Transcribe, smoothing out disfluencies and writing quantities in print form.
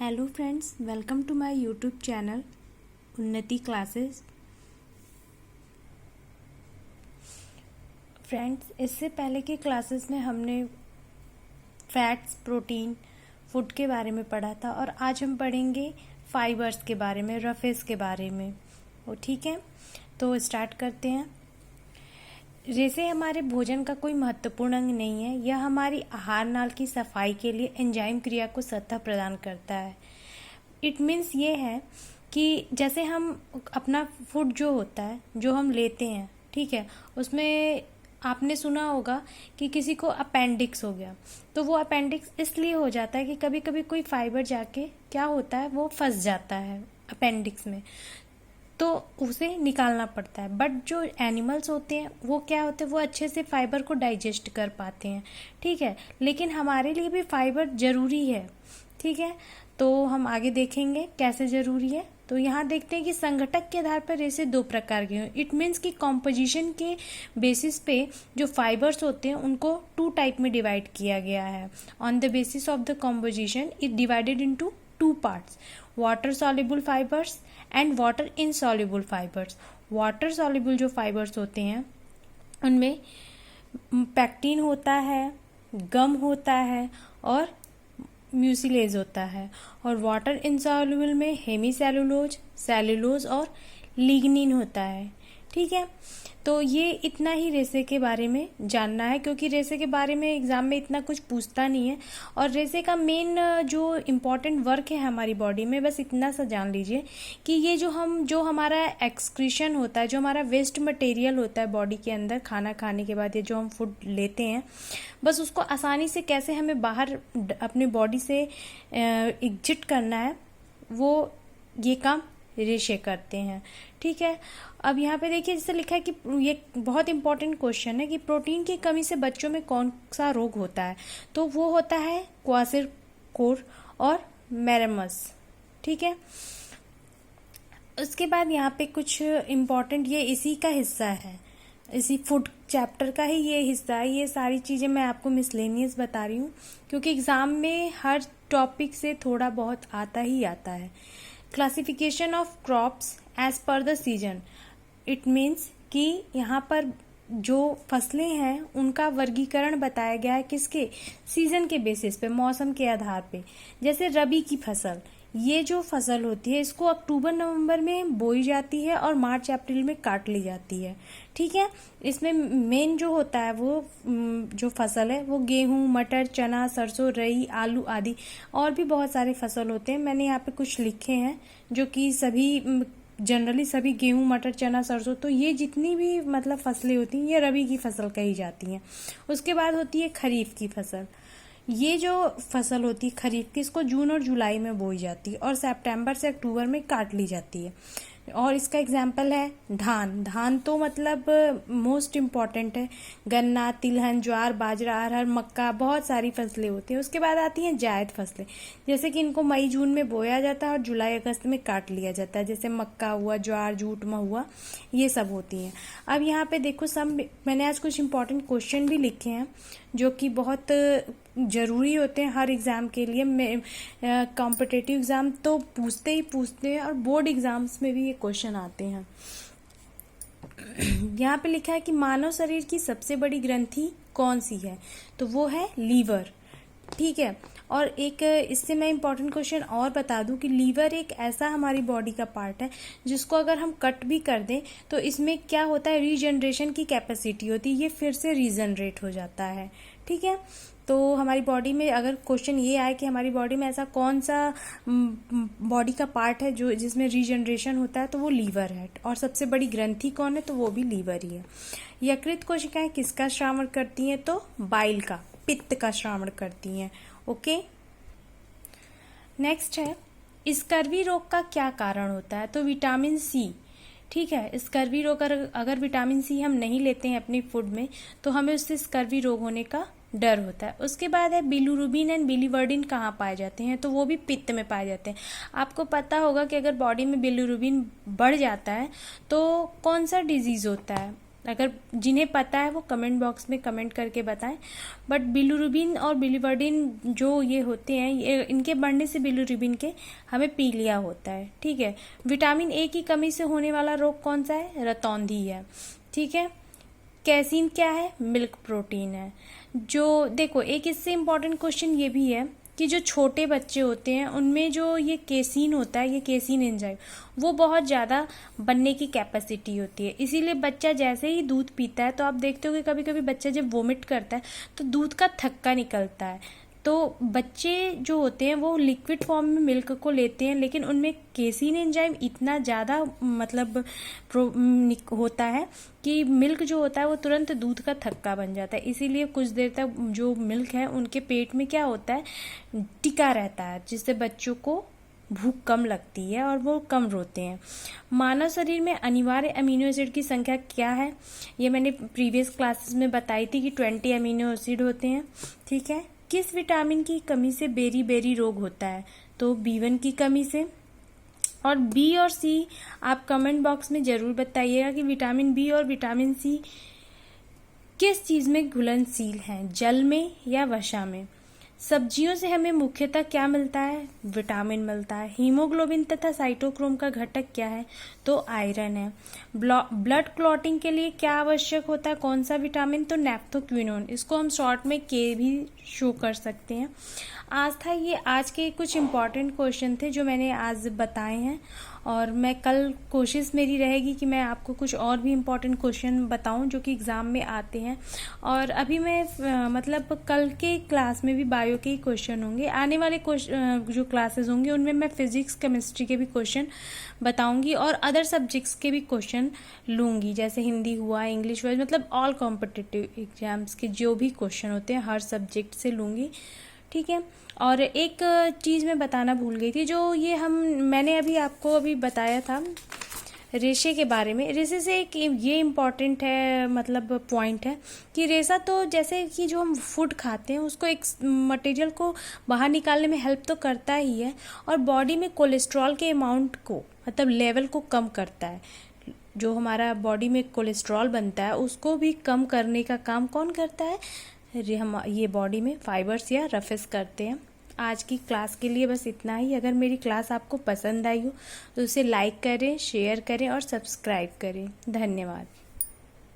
Hello friends, welcome to my YouTube channel Unnati classes. Friends, इससे पहले के क्लासेस में हमने फैट्स, प्रोटीन, फूड के बारे में पढ़ा था और आज हम पढ़ेंगे फाइबर्स के बारे में, रफेज के बारे में। वो ठीक है, तो स्टार्ट करते हैं। रेसे हमारे भोजन का कोई महत्वपूर्ण अंग नहीं है। यह हमारी आहार नाल की सफाई के लिए एंजाइम क्रिया को सतह प्रदान करता है। इट मीन्स ये है कि जैसे हम अपना फूड जो होता है, जो हम लेते हैं, ठीक है, उसमें आपने सुना होगा कि किसी को अपेंडिक्स हो गया, तो वो अपेंडिक्स इसलिए हो जाता है कि कभी कभी कोई फाइबर जाके क्या होता है, वो फंस जाता है अपेंडिक्स में, तो उसे निकालना पड़ता है। बट जो एनिमल्स होते हैं वो क्या होते हैं, वो अच्छे से फाइबर को डाइजेस्ट कर पाते हैं, ठीक है। लेकिन हमारे लिए भी फाइबर ज़रूरी है, ठीक है। तो हम आगे देखेंगे कैसे ज़रूरी है। तो यहाँ देखते हैं कि संघटक के आधार पर रेसे दो प्रकार के हैं। इट मीन्स कि कॉम्पोजिशन के बेसिस पे जो फाइबर्स होते हैं उनको टू टाइप में डिवाइड किया गया है। On the basis of the composition it divided into two parts, water soluble fibres and water insoluble fibres. Water soluble जो फाइबर्स होते हैं उनमें पैक्टिन होता है, गम होता है और म्यूसिलेज होता है, और वाटर इनसॉल्युबल में हेमीसेलुलोज, सेलुलोज और लिग्निन होता है, ठीक है। तो ये इतना ही रेसे के बारे में जानना है, क्योंकि रेसे के बारे में एग्जाम में इतना कुछ पूछता नहीं है। और रेसे का मेन जो इम्पोर्टेंट वर्क है हमारी बॉडी में, बस इतना सा जान लीजिए कि ये जो हमारा एक्सक्रीशन होता है, जो हमारा वेस्ट मटेरियल होता है बॉडी के अंदर खाना खाने के बाद, ये जो हम फूड लेते हैं, बस उसको आसानी से कैसे हमें बाहर अपने बॉडी से एग्जिट करना है, वो ये काम रेशे करते हैं, ठीक है। अब यहाँ पे देखिए जैसे लिखा है कि ये बहुत इंपॉर्टेंट क्वेश्चन है कि प्रोटीन की कमी से बच्चों में कौन सा रोग होता है, तो वो होता है क्वासिरकोर और मैरमस, ठीक है। उसके बाद यहाँ पे कुछ इम्पॉर्टेंट, ये इसी का हिस्सा है, इसी फूड चैप्टर का ही ये हिस्सा है। ये सारी चीज़ें मैं आपको मिसलेनियस बता रही हूँ, क्योंकि एग्ज़ाम में हर टॉपिक से थोड़ा बहुत आता ही आता है। Classification of crops as per the season, it means कि यहाँ पर जो फसलें हैं उनका वर्गीकरण बताया गया है, किसके, सीजन के बेसिस पे, मौसम के आधार पे। जैसे रबी की फसल, ये जो फसल होती है इसको अक्टूबर नवंबर में बोई जाती है और मार्च अप्रैल में काट ली जाती है, ठीक है। इसमें मेन जो होता है वो जो फसल है वो गेहूं, मटर, चना, सरसों, राई, आलू आदि, और भी बहुत सारे फसल होते हैं। मैंने यहाँ पे कुछ लिखे हैं जो कि सभी जनरली सभी गेहूं, मटर, चना, सरसों, तो ये जितनी भी मतलब फसलें होती हैं ये रबी की फसल कही जाती हैं। उसके बाद होती है खरीफ की फसल। ये जो फसल होती है खरीफ की, इसको जून और जुलाई में बोई जाती है और सितंबर से अक्टूबर में काट ली जाती है। और इसका एग्जाम्पल है धान। धान तो मतलब मोस्ट इम्पॉर्टेंट है। गन्ना, तिलहन, ज्वार, बाजरा, अरहर, मक्का, बहुत सारी फसलें होती हैं। उसके बाद आती हैं जायद फसलें, जैसे कि इनको मई जून में बोया जाता है और जुलाई अगस्त में काट लिया जाता है, जैसे मक्का हुआ, ज्वार, जूट, महुआ, ये सब होती हैं। अब यहाँ पे देखो, मैंने आज कुछ इम्पोर्टेंट क्वेश्चन भी लिखे हैं जो कि बहुत ज़रूरी होते हैं हर एग्ज़ाम के लिए। कॉम्पिटिटिव एग्ज़ाम तो पूछते हैं और बोर्ड एग्ज़ाम्स में भी ये क्वेश्चन आते हैं। यहाँ पे लिखा है कि मानव शरीर की सबसे बड़ी ग्रंथि कौन सी है, तो वो है लीवर, ठीक है। और एक इससे मैं इम्पॉर्टेंट क्वेश्चन और बता दूं कि लीवर एक ऐसा हमारी बॉडी का पार्ट है जिसको अगर हम कट भी कर दें तो इसमें क्या होता है, रीजनरेशन की कैपेसिटी होती है, ये फिर से रीजनरेट हो जाता है, ठीक है। तो हमारी बॉडी में अगर क्वेश्चन ये आए कि हमारी बॉडी में ऐसा कौन सा बॉडी का पार्ट है जो जिसमें रीजनरेशन होता है, तो वो लीवर है। और सबसे बड़ी ग्रंथि कौन है, तो वो भी लीवर ही है। यकृत कोशिकाएं किसका श्रावण करती हैं, तो बाइल का, पित्त का श्रावण करती हैं, ओके। नेक्स्ट है, स्कर्वी रोग का क्या कारण होता है, तो विटामिन सी, ठीक है। स्कर्वी रोग अगर विटामिन सी हम नहीं लेते हैं अपनी फूड में तो हमें उससे स्कर्वी रोग होने का डर होता है। उसके बाद है बिलिरुबिन एंड बिलिवर्डिन कहाँ पाए जाते हैं, तो वो भी पित्त में पाए जाते हैं। आपको पता होगा कि अगर बॉडी में बिलिरुबिन बढ़ जाता है तो कौन सा डिजीज होता है, अगर जिन्हें पता है वो कमेंट बॉक्स में कमेंट करके बताएं। बट बिलिरुबिन और बिलिवर्डिन जो ये होते हैं, ये इनके बढ़ने से बिलिरुबिन के हमें पीलिया होता है। ठीक है। विटामिन ए की कमी से होने वाला रोग कौन सा है? रतौंधी है। ठीक है। कैसीन क्या है? मिल्क प्रोटीन है। जो देखो, एक इससे इम्पॉर्टेंट क्वेश्चन ये भी है कि जो छोटे बच्चे होते हैं उनमें जो ये केसीन होता है, ये केसीन एंजाइम, वो बहुत ज़्यादा बनने की कैपेसिटी होती है। इसीलिए बच्चा जैसे ही दूध पीता है तो आप देखते हो कि कभी कभी बच्चा जब वोमिट करता है तो दूध का थक्का निकलता है। तो बच्चे जो होते हैं वो लिक्विड फॉर्म में मिल्क को लेते हैं, लेकिन उनमें केसीन एंजाइम इतना ज़्यादा मतलब होता है कि मिल्क जो होता है वो तुरंत दूध का थक्का बन जाता है। इसीलिए कुछ देर तक जो मिल्क है उनके पेट में क्या होता है, टिका रहता है, जिससे बच्चों को भूख कम लगती है और वो कम रोते हैं। मानव शरीर में अनिवार्य अमीनो एसिड की संख्या क्या है? ये मैंने प्रीवियस क्लासेस में बताई थी कि 20 अमीनो एसिड होते हैं। ठीक है। किस विटामिन की कमी से बेरी बेरी रोग होता है? तो B1 की कमी से। और बी और सी आप कमेंट बॉक्स में ज़रूर बताइएगा कि विटामिन बी और विटामिन सी किस चीज़ में घुलनशील हैं, जल में या वसा में? सब्जियों से हमें मुख्यतः क्या मिलता है? विटामिन मिलता है। हीमोग्लोबिन तथा साइटोक्रोम का घटक क्या है? तो आयरन है। ब्लड क्लॉटिंग के लिए क्या आवश्यक होता है? कौन सा विटामिन? तो नेफ्थोक्विनोन। इसको हम शॉर्ट में के भी शो कर सकते हैं। आज था ये आज के कुछ इम्पॉर्टेंट क्वेश्चन थे जो मैंने आज बताए हैं, और मैं कल कोशिश मेरी रहेगी कि मैं आपको कुछ और भी इम्पॉर्टेंट क्वेश्चन बताऊं जो कि एग्ज़ाम में आते हैं। और अभी मैं मतलब कल के क्लास में भी बायो के ही क्वेश्चन होंगे। आने वाले जो क्लासेस होंगे उनमें मैं फिजिक्स केमिस्ट्री के भी क्वेश्चन बताऊंगी और अदर सब्जेक्ट्स के भी क्वेश्चन लूँगी, जैसे हिंदी हुआ, इंग्लिश हुआ, मतलब ऑल कॉम्पिटिटिव एग्जाम्स के जो भी क्वेश्चन होते हैं हर सब्जेक्ट से लूँगी। ठीक है। और एक चीज़ मैं बताना भूल गई थी, जो मैंने अभी बताया था रेशे के बारे में। रेशे से एक ये इम्पॉर्टेंट है, मतलब पॉइंट है कि रेशा तो जैसे कि जो हम फूड खाते हैं उसको एक मटेरियल को बाहर निकालने में हेल्प तो करता ही है, और बॉडी में कोलेस्ट्रॉल के अमाउंट को, मतलब लेवल को कम करता है। जो हमारा बॉडी में कोलेस्ट्रॉल बनता है उसको भी कम करने का काम कौन करता है? हम ये बॉडी में फाइबर्स या रफेस करते हैं। आज की क्लास के लिए बस इतना ही। अगर मेरी क्लास आपको पसंद आई हो तो उसे लाइक करें, शेयर करें और सब्सक्राइब करें। धन्यवाद।